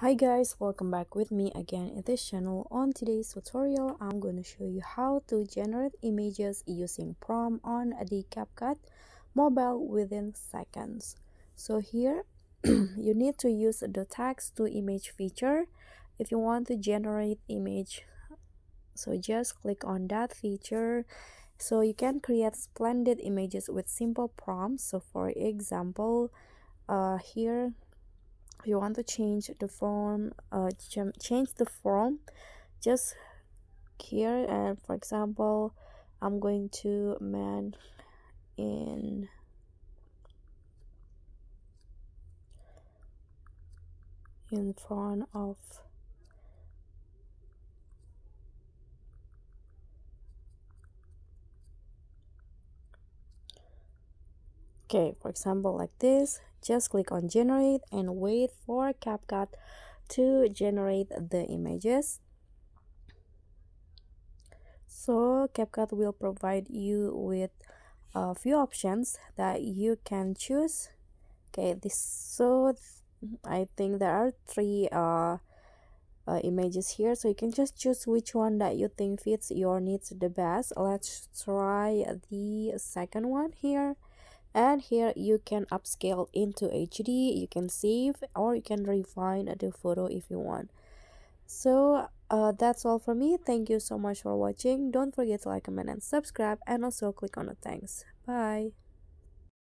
Hi guys, welcome back with me again in this channel. On today's tutorial, I'm going to show you how to generate images using prompt on the CapCut mobile within seconds. So here, you need to use the text-to-image feature if you want to generate image. So just click on that feature. So you can create splendid images with simple prompts. So for example, here you want to change the form change the form just here, and for example I'm going to man in front of. Okay, for example like this, just click on generate and wait for CapCut to generate the images. So CapCut will provide you with a few options that you can choose. Okay, I think there are three images here, so you can just choose which one that you think fits your needs the best. Let's try the second one here, and here you can upscale into HD, you can save or you can refine the photo if you want. So that's all for me. Thank you so much for watching. Don't forget to like, comment and subscribe, and also click on the thanks. Bye.